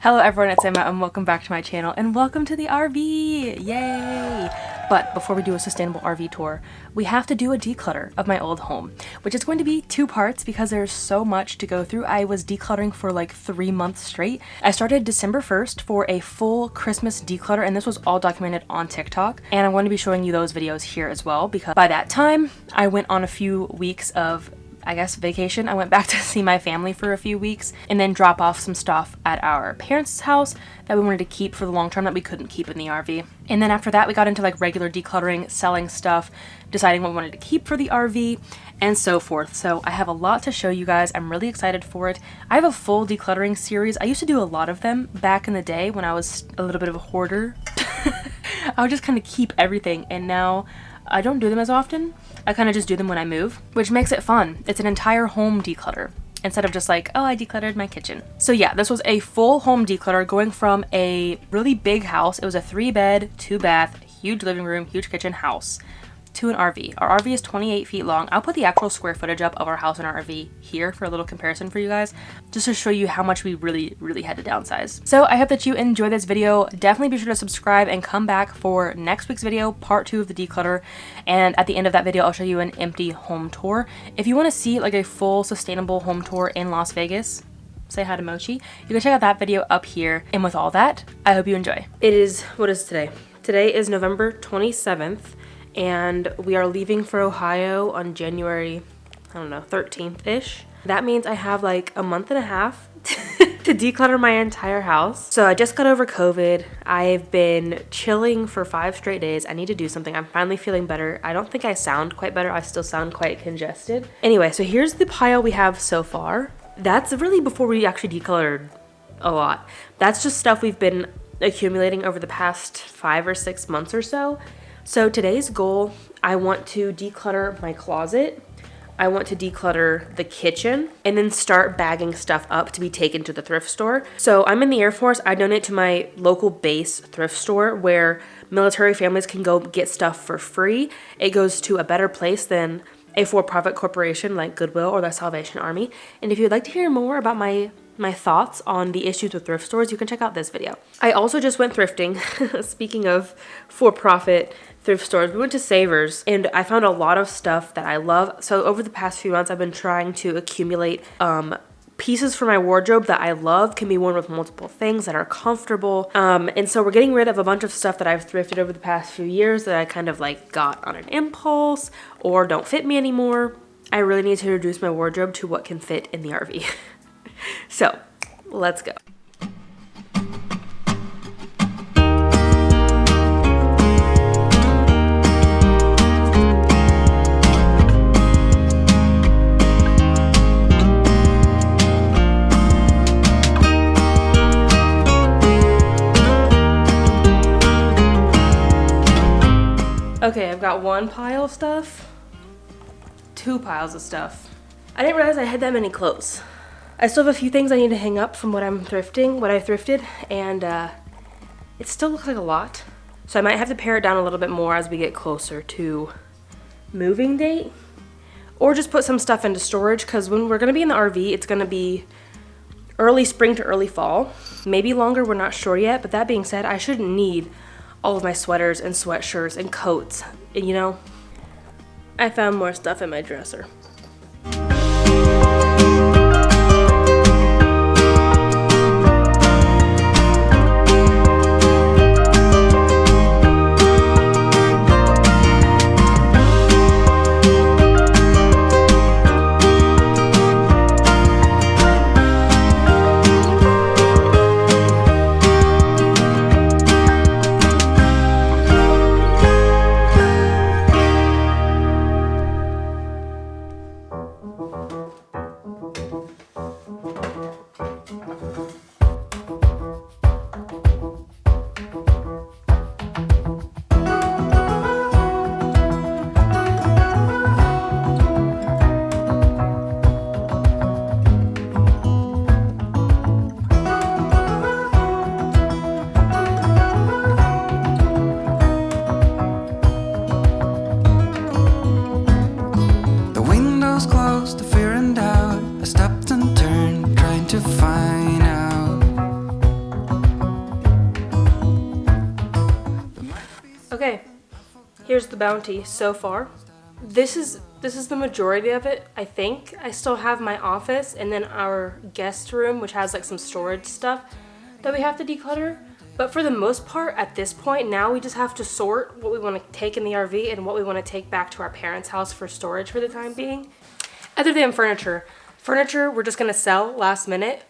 Hello everyone, it's Emma and welcome back to my channel and welcome to the RV! Yay! But before we do a sustainable RV tour, we have to do a declutter of my old home, which is going to be 2 parts because there's so much to go through. I was decluttering for like 3 months straight. I started December 1st for a full Christmas declutter, and this was all documented on TikTok, and I'm going to be showing you those videos here as well because by that time I went on a few weeks of vacation. I went back to see my family for a few weeks and then drop off some stuff at our parents' house that we wanted to keep for the long term that we couldn't keep in the RV. And then after that, we got into like regular decluttering, selling stuff, deciding what we wanted to keep for the RV, and so forth. So I have a lot to show you guys. I'm really excited for it. I have a full decluttering series. I used to do a lot of them back in the day when I was a little bit of a hoarder. I would just kind of keep everything, and now I don't do them as often. I kind of just do them when I move, which makes it fun. It's an entire home declutter instead of just like, oh, I decluttered my kitchen. So yeah, this was a full home declutter going from a really big house. It was a 3-bed, 2-bath, huge living room, huge kitchen house to an RV. Our RV is 28 feet long. I'll put the actual square footage up of our house and our RV here for a little comparison for you guys, just to show you how much we really had to downsize. So I hope that you enjoy this video. Definitely be sure to subscribe and come back for next week's video, part 2 of the declutter. And at the end of that video, I'll show you an empty home tour. If you want to see like a full sustainable home tour in Las Vegas, say hi to Mochi, you can check out that video up here. And with all that, I hope you enjoy. What is today? Today is November 27th. And we are leaving for Ohio on January, 13th-ish. That means I have like a month and a half to declutter my entire house. So I just got over COVID. I've been chilling for 5 straight days. I need to do something. I'm finally feeling better. I don't think I sound quite better. I still sound quite congested. Anyway, so here's the pile we have so far. That's really before we actually decluttered a lot. That's just stuff we've been accumulating over the past 5 or 6 months or so. So today's goal, I want to declutter my closet, I want to declutter the kitchen, and then start bagging stuff up to be taken to the thrift store. So I'm in the Air Force. I donate to my local base thrift store where military families can go get stuff for free. It goes to a better place than a for-profit corporation like Goodwill or the Salvation Army. And if you'd like to hear more about my thoughts on the issues with thrift stores, you can check out this video. I also just went thrifting. Speaking of for-profit thrift stores, we went to Savers and I found a lot of stuff that I love. So over the past few months, I've been trying to accumulate pieces for my wardrobe that I love, can be worn with multiple things that are comfortable. And so we're getting rid of a bunch of stuff that I've thrifted over the past few years that I kind of like got on an impulse or don't fit me anymore. I really need to reduce my wardrobe to what can fit in the RV. So let's go. Okay, I've got 1 pile of stuff, 2 piles of stuff. I didn't realize I had that many clothes. I still have a few things I need to hang up from what I thrifted, and it still looks like a lot. So I might have to pare it down a little bit more as we get closer to moving date, or just put some stuff into storage, because when we're gonna be in the RV, it's gonna be early spring to early fall, maybe longer, we're not sure yet. But that being said, I shouldn't need all of my sweaters and sweatshirts and coats, and you know, I found more stuff in my dresser. Here's the bounty so far. This is the majority of it, I think. I still have my office and then our guest room, which has like some storage stuff that we have to declutter. But for the most part, at this point, now we just have to sort what we want to take in the RV and what we want to take back to our parents' house for storage for the time being. Other than furniture. Furniture, we're just going to sell last minute.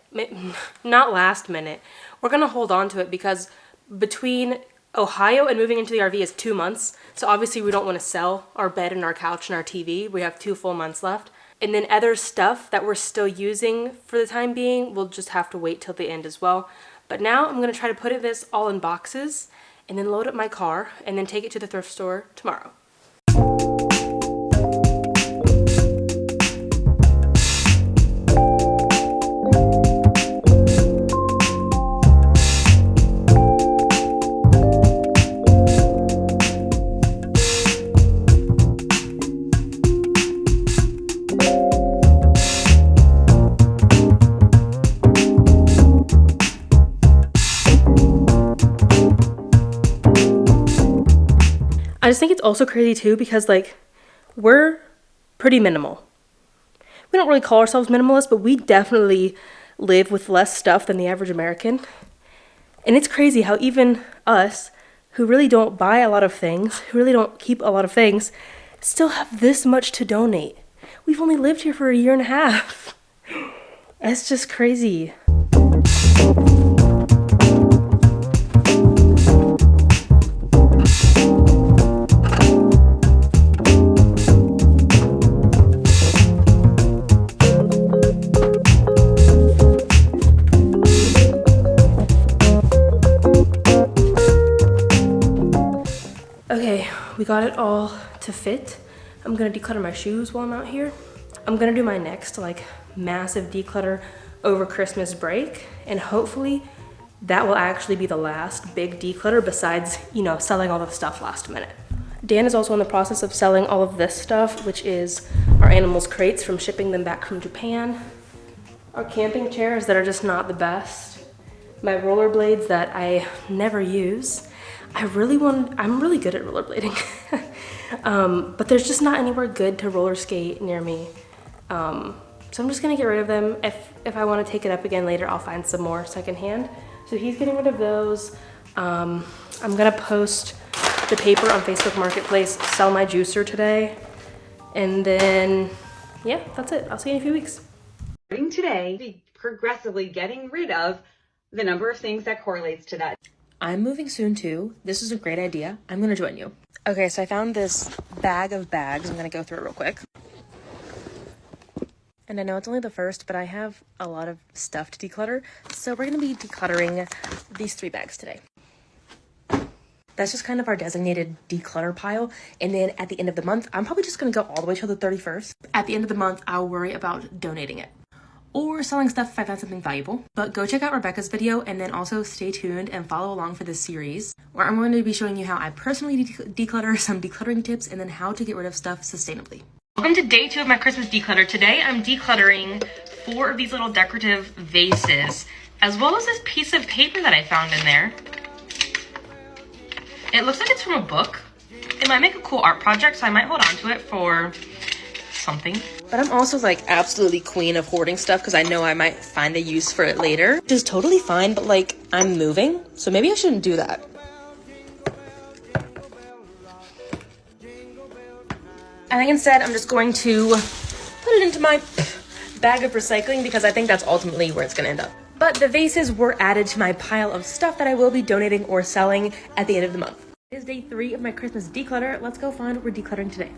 Not last minute. We're going to hold on to it because between Ohio and moving into the RV is 2 months. So obviously we don't want to sell our bed and our couch and our TV. We have 2 full months left. And then other stuff that we're still using for the time being, we'll just have to wait till the end as well. But now I'm going to try to put this all in boxes and then load up my car and then take it to the thrift store tomorrow. I just think it's also crazy too because like we're pretty minimal. We don't really call ourselves minimalist, but we definitely live with less stuff than the average American. And it's crazy how even us, who really don't buy a lot of things, who really don't keep a lot of things, still have this much to donate. We've only lived here for a year and a half. That's just crazy. Okay, we got it all to fit. I'm gonna declutter my shoes while I'm out here. I'm gonna do my next like massive declutter over Christmas break, and hopefully that will actually be the last big declutter besides, you know, selling all the stuff last minute. Dan is also in the process of selling all of this stuff, which is our animals' crates from shipping them back from Japan, our camping chairs that are just not the best, my rollerblades that I never use. I'm really good at rollerblading, but there's just not anywhere good to roller skate near me. So I'm just gonna get rid of them. If I wanna take it up again later, I'll find some more secondhand. So he's getting rid of those. I'm gonna post the paper on Facebook Marketplace, sell my juicer today. And then, yeah, that's it. I'll see you in a few weeks. Starting today, be progressively getting rid of the number of things that correlates to that. I'm moving soon too. This is a great idea. I'm gonna join you. Okay, so I found this bag of bags. I'm gonna go through it real quick. And I know it's only the first, but I have a lot of stuff to declutter. So we're gonna be decluttering these 3 bags today. That's just kind of our designated declutter pile. And then at the end of the month, I'm probably just gonna go all the way till the 31st. At the end of the month, I'll worry about donating it or selling stuff if I found something valuable. But go check out Rebecca's video and then also stay tuned and follow along for this series where I'm going to be showing you how I personally declutter, some decluttering tips, and then how to get rid of stuff sustainably. Welcome to day 2 of my Christmas declutter. Today I'm decluttering 4 of these little decorative vases, as well as this piece of paper that I found in there. It looks like it's from a book. It might make a cool art project, so I might hold on to it for something. But I'm also like absolutely queen of hoarding stuff because I know I might find a use for it later, which is totally fine, but like I'm moving, so maybe I shouldn't do that. I think instead I'm just going to put it into my bag of recycling because I think that's ultimately where it's gonna end up. But the vases were added to my pile of stuff that I will be donating or selling at the end of the month. It is day 3 of my Christmas declutter. Let's go find what we're decluttering today.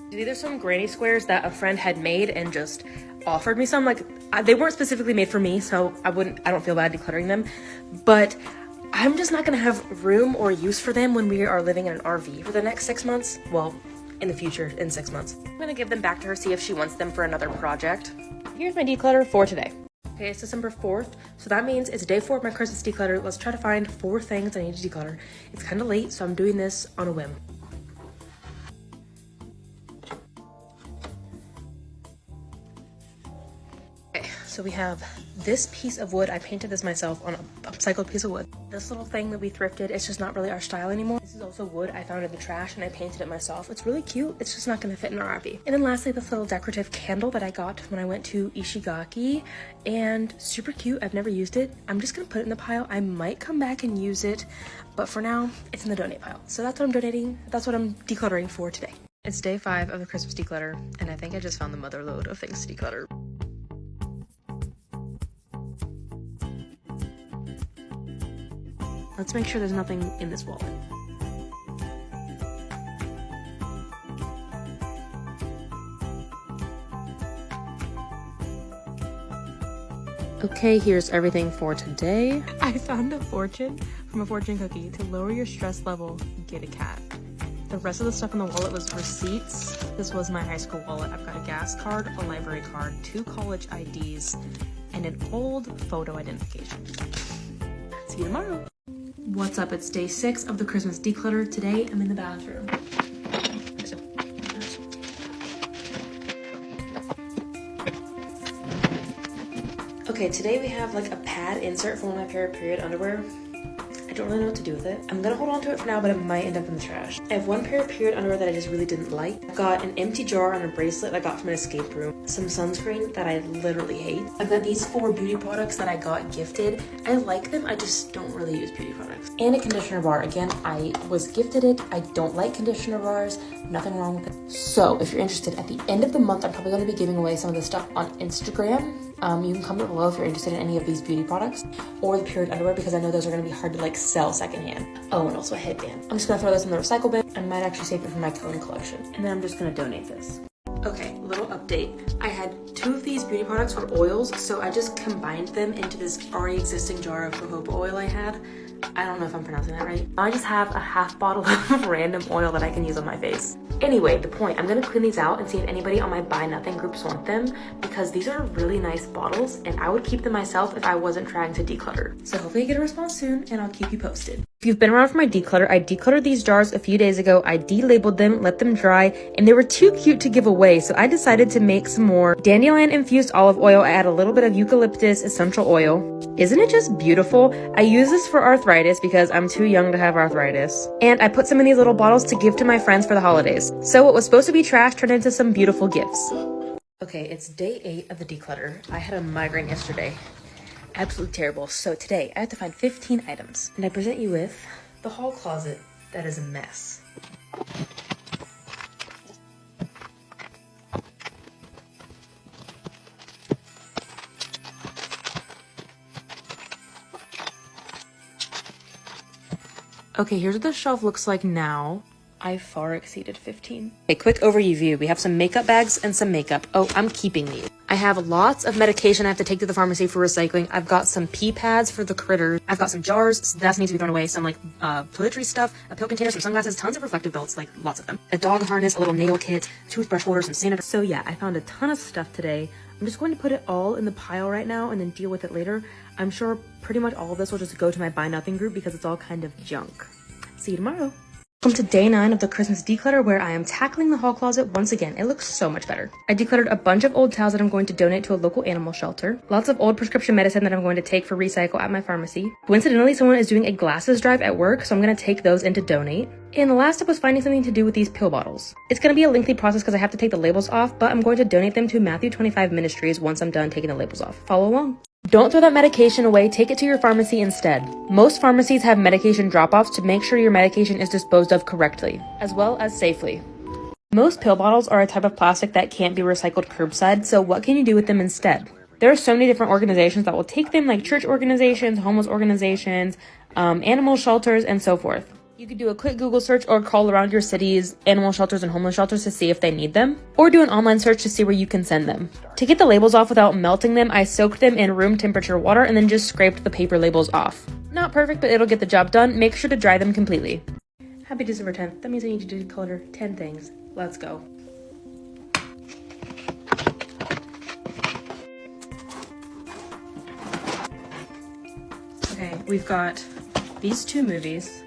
These are some granny squares that a friend had made and just offered me some. Like, they weren't specifically made for me, so I don't feel bad decluttering them. But I'm just not gonna have room or use for them when we are living in an RV for the next 6 months. Well, in the future, in 6 months. I'm gonna give them back to her, see if she wants them for another project. Here's my declutter for today. Okay, it's December 4th, so that means it's day 4 of my Christmas declutter. Let's try to find 4 things I need to declutter. It's kind of late, so I'm doing this on a whim. Okay, So we have this piece of wood. I painted this myself on a upcycled piece of wood. This little thing that we thrifted, it's just not really our style anymore. This is also wood I found in the trash and I painted it myself. It's really cute. It's just not gonna fit in our RV. And then lastly, this little decorative candle that I got when I went to Ishigaki, and super cute. I've never used it. I'm just gonna put it in the pile. I might come back and use it, but for now, it's in the donate pile. So that's what I'm donating. That's what I'm decluttering for today. It's day 5 of the Christmas declutter, and I think I just found the mother lode of things to declutter. Let's make sure there's nothing in this wallet. Okay, here's everything for today. I found a fortune from a fortune cookie. To lower your stress level, get a cat. The rest of the stuff in the wallet was receipts. This was my high school wallet. I've got a gas card, a library card, 2 college IDs, and an old photo identification. See you tomorrow. What's up? It's day 6 of the Christmas declutter. Today, I'm in the bathroom. Okay, today we have like a pad insert for one of my pair of period underwear. I don't really know what to do with it. I'm gonna hold on to it for now, but it might end up in the trash. I have one pair of period underwear that I just really didn't like. I've got an empty jar and a bracelet I got from an escape room. Some sunscreen that I literally hate. I've got these 4 beauty products that I got gifted. I like them, I just don't really use beauty products. And a conditioner bar. Again, I was gifted it. I don't like conditioner bars. Nothing wrong with it. So if you're interested, at the end of the month, I'm probably gonna be giving away some of this stuff on Instagram. You can comment below if you're interested in any of these beauty products or the period underwear, because I know those are going to be hard to like sell secondhand. Oh, and also a headband. I'm just going to throw this in the recycle bin. I might actually save it for my cone collection. And then I'm just going to donate this. Okay, little update. I had 2 of these beauty products were oils, so I just combined them into this already existing jar of jojoba oil I had. I don't know if I'm pronouncing that right. I just have a half bottle of random oil that I can use on my face. Anyway, the point, I'm gonna clean these out and see if anybody on my Buy Nothing groups want them, because these are really nice bottles and I would keep them myself if I wasn't trying to declutter. So hopefully I get a response soon and I'll keep you posted. If you've been around for my declutter, I decluttered these jars a few days ago. I de-labeled them, let them dry, and they were too cute to give away, so I decided to make some more dandelion infused olive oil. I add a little bit of eucalyptus essential oil. Isn't it just beautiful? I use this for arthritis because I'm too young to have arthritis. And I put some in these little bottles to give to my friends for the holidays. So what was supposed to be trash turned into some beautiful gifts. Okay, it's day 8 of the declutter. I had a migraine yesterday. Absolutely terrible. So today I have to find 15 items, and I present you with the hall closet that is a mess. Okay, here's what the shelf looks like now. I far exceeded 15. Okay, quick overview view. We have some makeup bags and some makeup. Oh, I'm keeping these. I have lots of medication I have to take to the pharmacy for recycling. I've got some pee pads for the critters. I've got some jars, so that needs to be thrown away. Some like toiletry stuff, a pill container, some sunglasses, tons of reflective belts, like lots of them. A dog harness, a little nail kit, toothbrush holders, some sanitizer. So yeah, I found a ton of stuff today. I'm just going to put it all in the pile right now and then deal with it later. I'm sure pretty much all of this will just go to my Buy Nothing group because it's all kind of junk. See you tomorrow. Welcome to day 9 of the Christmas declutter, where I am tackling the hall closet once again. It looks so much better. I decluttered a bunch of old towels that I'm going to donate to a local animal shelter. Lots of old prescription medicine that I'm going to take for recycle at my pharmacy. Coincidentally, someone is doing a glasses drive at work, so I'm going to take those in to donate. And the last step was finding something to do with these pill bottles. It's going to be a lengthy process because I have to take the labels off, but I'm going to donate them to Matthew 25 Ministries once I'm done taking the labels off. Follow along. Don't throw that medication away, take it to your pharmacy instead. Most pharmacies have medication drop-offs to make sure your medication is disposed of correctly, as well as safely. Most pill bottles are a type of plastic that can't be recycled curbside, so what can you do with them instead? There are so many different organizations that will take them, like church organizations, homeless organizations, animal shelters, and so forth. You could do a quick Google search or call around your city's animal shelters and homeless shelters to see if they need them, or do an online search to see where you can send them. To get the labels off without melting them, I soaked them in room temperature water and then just scraped the paper labels off. Not perfect, but it'll get the job done. Make sure to dry them completely. Happy December 10th. That means I need to declutter 10 things. Let's go. Okay, we've got these 2 movies.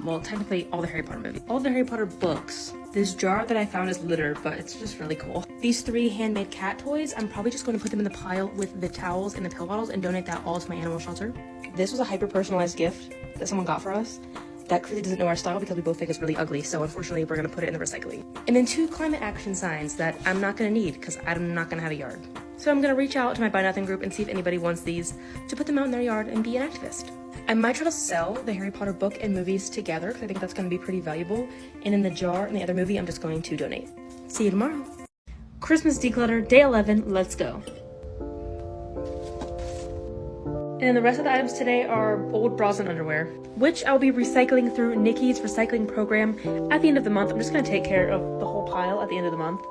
Well, technically all the Harry Potter movies. All the Harry Potter books. This jar that I found is litter, but it's just really cool. These 3 handmade cat toys, I'm probably just going to put them in the pile with the towels and the pill bottles and donate that all to my animal shelter. This was a hyper-personalized gift that someone got for us that clearly doesn't know our style because we both think it's really ugly, so unfortunately we're gonna put it in the recycling. And then 2 climate action signs that I'm not gonna need because I'm not gonna have a yard. So I'm gonna reach out to my Buy Nothing group and see if anybody wants these to put them out in their yard and be an activist. I might try to sell the Harry Potter book and movies together because I think that's gonna be pretty valuable. And in the jar and the other movie, I'm just going to donate. See you tomorrow. Christmas declutter, day 11, let's go. And then the rest of the items today are old bras and underwear, which I'll be recycling through Nikki's recycling program at the end of the month. I'm just gonna take care of the whole pile at the end of the month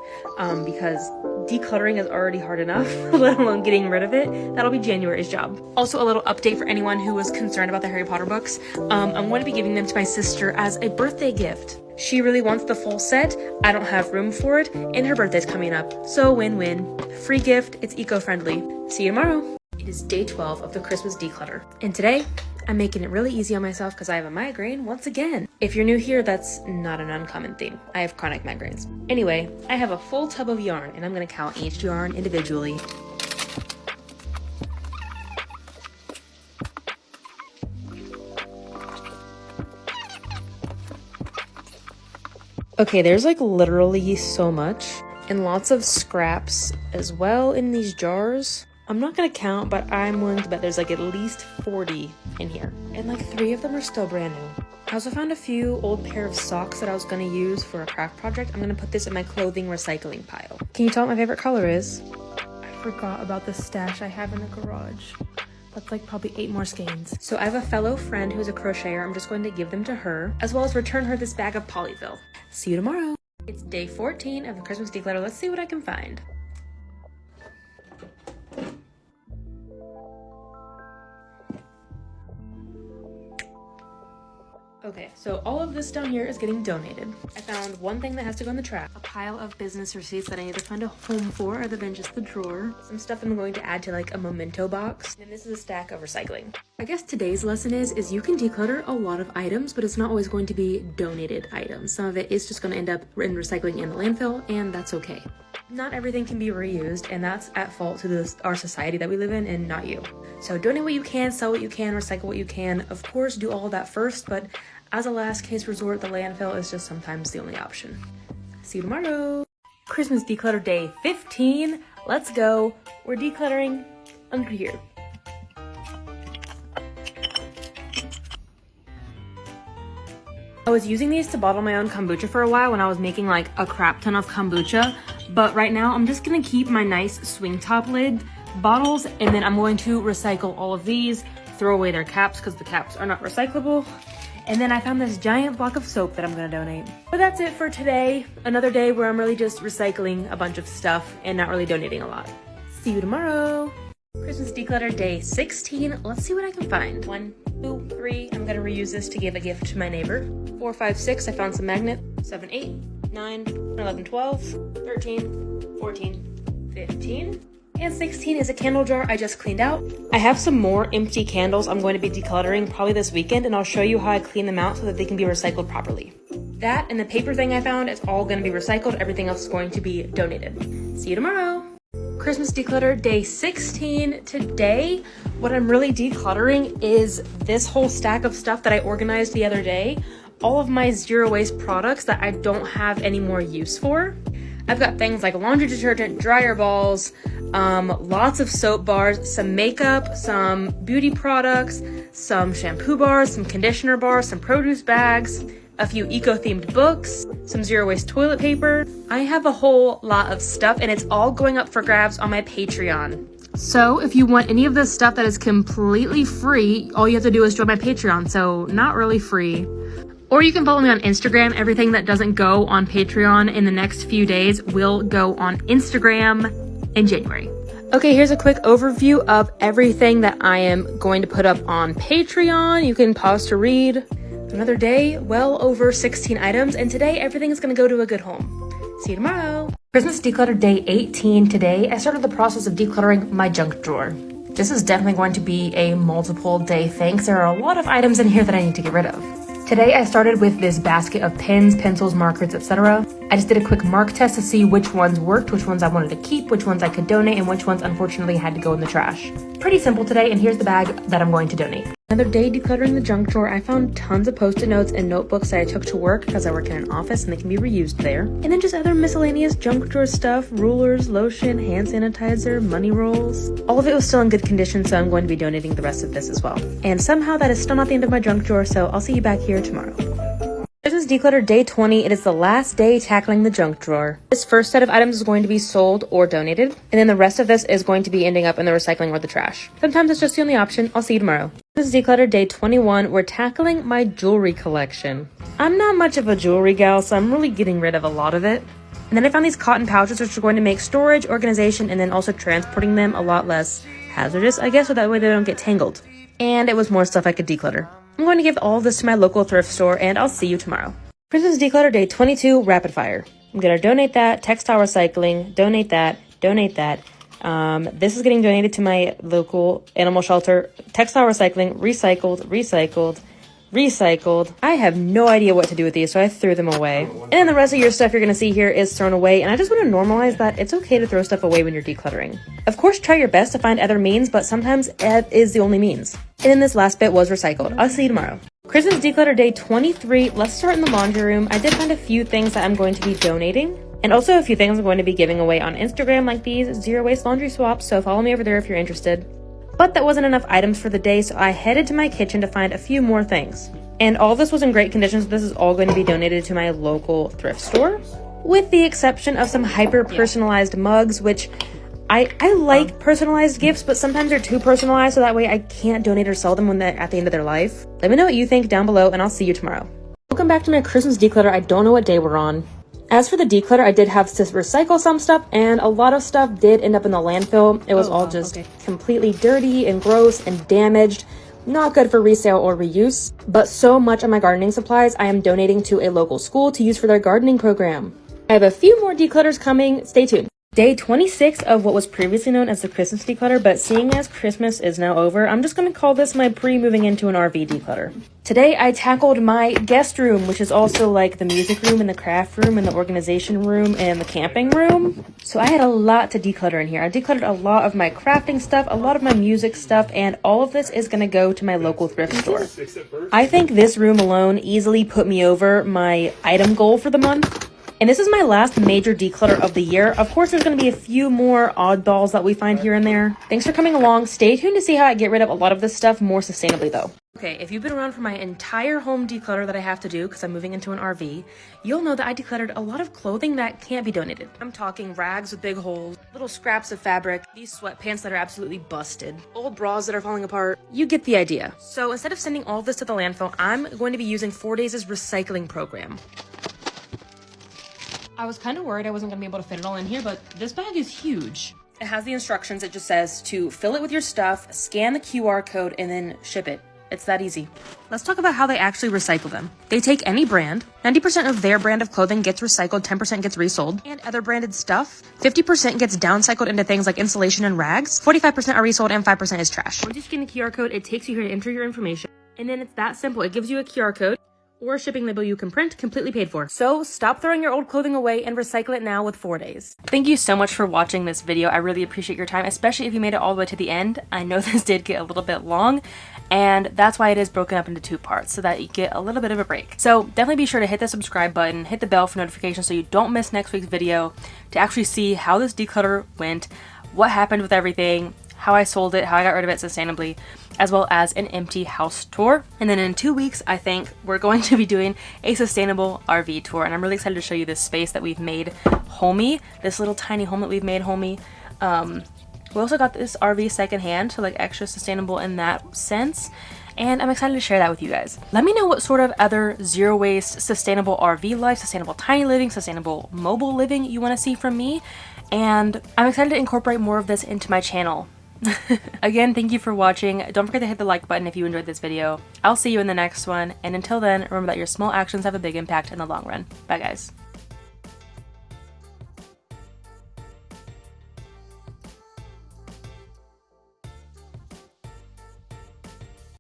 because decluttering is already hard enough, let alone getting rid of it. That'll be January's job. Also, a little update for anyone who was concerned about the Harry Potter books. I'm going to be giving them to my sister as a birthday gift. She really wants the full set. I don't have room for it, and her birthday's coming up. So win-win. Free gift, it's eco-friendly. See you tomorrow. It is day 12 of the Christmas declutter. And today, I'm making it really easy on myself because I have a migraine once again. If you're new here, that's not an uncommon thing. I have chronic migraines. Anyway, I have a full tub of yarn and I'm gonna count each yarn individually. Okay, there's like literally so much and lots of scraps as well in these jars. I'm not gonna count, but I'm willing to bet there's like at least 40 in here. And like 3 of them are still brand new. I also found a few old pair of socks that I was gonna use for a craft project. I'm gonna put this in my clothing recycling pile. Can you tell what my favorite color is? I forgot about the stash I have in the garage. That's like probably 8 more skeins. So I have a fellow friend who's a crocheter. I'm just going to give them to her, as well as return her this bag of Polyfill. See you tomorrow. It's day 14 of the Christmas declutter. Let's see what I can find. Okay, so all of this down here is getting donated. I found one thing that has to go in the trash. A pile of business receipts that I need to find a home for other than just the drawer. Some stuff I'm going to add to like a memento box. And this is a stack of recycling. I guess today's lesson is you can declutter a lot of items, but it's not always going to be donated items. Some of it is just going to end up in recycling in the landfill, and that's okay. Not everything can be reused, and that's at fault to our society that we live in and not you. So donate what you can, sell what you can, recycle what you can. Of course, do all of that first, but as a last case resort, the landfill is just sometimes the only option. See you tomorrow. Christmas declutter day 15. Let's go. We're decluttering under here. I was using these to bottle my own kombucha for a while when I was making like a crap ton of kombucha, but right now I'm just gonna keep my nice swing top lid bottles, and then I'm going to recycle all of these, throw away their caps because the caps are not recyclable. And then I found this giant block of soap that I'm gonna donate. But that's it for today. Another day where I'm really just recycling a bunch of stuff and not really donating a lot. See you tomorrow. Christmas declutter day 16. Let's see what I can find. 1, 2, 3. I'm gonna reuse this to give a gift to my neighbor. 4, 5, 6. I found some magnet. 7, 8, 9, 11, 12, 13, 14, 15. And 16 is a candle jar I just cleaned out. I have some more empty candles I'm going to be decluttering probably this weekend, and I'll show you how I clean them out so that they can be recycled properly. That and the paper thing I found is all going to be recycled. Everything else is going to be donated. See you tomorrow. Christmas declutter day 16. Today, what I'm really decluttering is this whole stack of stuff that I organized the other day. All of my zero waste products that I don't have any more use for. I've got things like laundry detergent, dryer balls, lots of soap bars, some makeup, some beauty products, some shampoo bars, some conditioner bars, some produce bags, a few eco-themed books, some zero-waste toilet paper. I have a whole lot of stuff, and it's all going up for grabs on my Patreon. So if you want any of this stuff that is completely free, all you have to do is join my Patreon, so not really free. Or you can follow me on Instagram. Everything that doesn't go on Patreon in the next few days will go on Instagram in January. Okay, here's a quick overview of everything that I am going to put up on Patreon. You can pause to read. Another day, well over 16 items, and today everything is going to go to a good home. See you tomorrow. Christmas declutter day 18 today. I started the process of decluttering my junk drawer. This is definitely going to be a multiple day thing. There are a lot of items in here that I need to get rid of. Today I started with this basket of pens, pencils, markers, etc. I just did a quick mark test to see which ones worked, which ones I wanted to keep, which ones I could donate, and which ones unfortunately had to go in the trash. Pretty simple today, and here's the bag that I'm going to donate. Another day decluttering the junk drawer. I found tons of post-it notes and notebooks that I took to work because I work in an office and they can be reused there. And then just other miscellaneous junk drawer stuff, rulers, lotion, hand sanitizer, money rolls. All of it was still in good condition, so I'm going to be donating the rest of this as well. And somehow that is still not the end of my junk drawer, so I'll see you back here tomorrow. Christmas declutter day 20. It is the last day tackling the junk drawer. This first set of items is going to be sold or donated, and then the rest of this is going to be ending up in the recycling or the trash. Sometimes it's just the only option. I'll see you tomorrow. This is declutter day 21. We're tackling my jewelry collection. I'm not much of a jewelry gal, so I'm really getting rid of a lot of it. And then I found these cotton pouches, which are going to make storage, organization, and then also transporting them a lot less hazardous, I guess, so that way they don't get tangled. And it was more stuff I could declutter. I'm going to give all of this to my local thrift store, and I'll see you tomorrow. Christmas declutter day 22, rapid fire. I'm going to donate that, textile recycling, donate that, donate that. This is getting donated to my local animal shelter. Textile recycling, recycled, recycled, recycled. I have no idea what to do with these, so I threw them away. And then the rest of your stuff you're going to see here is thrown away, and I just want to normalize that it's okay to throw stuff away when you're decluttering. Of course, try your best to find other means, but sometimes it is the only means. And then this last bit was recycled. I'll see you tomorrow. Christmas declutter day 23. Let's start in the laundry room. I did find a few things that I'm going to be donating, and also a few things I'm going to be giving away on Instagram, like these zero waste laundry swaps, so follow me over there if you're interested. But that wasn't enough items for the day, so I headed to my kitchen to find a few more things. And all this was in great condition, so this is all going to be donated to my local thrift store, with the exception of some hyper-personalized mugs, which I like personalized gifts, but sometimes they're too personalized, so that way I can't donate or sell them when they're at the end of their life. Let me know what you think down below, and I'll see you tomorrow. Welcome back to my Christmas declutter. I don't know what day we're on. As for the declutter, I did have to recycle some stuff, and a lot of stuff did end up in the landfill. It was all just completely dirty and gross and damaged. Not good for resale or reuse, but so much of my gardening supplies I am donating to a local school to use for their gardening program. I have a few more declutters coming. Stay tuned. Day 26 of what was previously known as the Christmas declutter, but seeing as Christmas is now over, I'm just going to call this my pre-moving into an RV declutter. Today I tackled my guest room, which is also like the music room and the craft room and the organization room and the camping room. So I had a lot to declutter in here. I decluttered a lot of my crafting stuff, a lot of my music stuff, and all of this is going to go to my local thrift store. I think this room alone easily put me over my item goal for the month. And this is my last major declutter of the year. Of course, there's going to be a few more oddballs that we find here and there. Thanks for coming along. Stay tuned to see how I get rid of a lot of this stuff more sustainably, though. Okay, if you've been around for my entire home declutter that I have to do because I'm moving into an RV, you'll know that I decluttered a lot of clothing that can't be donated. I'm talking rags with big holes, little scraps of fabric, these sweatpants that are absolutely busted, old bras that are falling apart. You get the idea. So instead of sending all of this to the landfill, I'm going to be using 4 Days' recycling program. I was kind of worried I wasn't going to be able to fit it all in here, but this bag is huge. It has the instructions. It just says to fill it with your stuff, scan the QR code, and then ship it. It's that easy. Let's talk about how they actually recycle them. They take any brand. 90% of their brand of clothing gets recycled, 10% gets resold, and other branded stuff. 50% gets downcycled into things like insulation and rags. 45% are resold, and 5% is trash. Once you scan the QR code, it takes you here to enter your information. And then it's that simple. It gives you a QR code or a shipping label you can print, completely paid for. So stop throwing your old clothing away and recycle it now with 4 Days. Thank you so much for watching this video. I really appreciate your time, especially if you made it all the way to the end. I know this did get a little bit long, and that's why it is broken up into 2 parts, so that you get a little bit of a break. So definitely be sure to hit the subscribe button, hit the bell for notifications so you don't miss next week's video, to actually see how this declutter went, what happened with everything, how I sold it, how I got rid of it sustainably, as well as an empty house tour. And then in 2 weeks, I think we're going to be doing a sustainable RV tour, and I'm really excited to show you this space that we've made homey, this little tiny home that we've made homey. We also got this RV secondhand, so like extra sustainable in that sense, and I'm excited to share that with you guys. Let me know what sort of other zero waste, sustainable RV life, sustainable tiny living, sustainable mobile living you want to see from me, and I'm excited to incorporate more of this into my channel. Again, thank you for watching. Don't forget to hit the like button if you enjoyed this video. I'll see you in the next one, and until then, remember that your small actions have a big impact in the long run. Bye guys.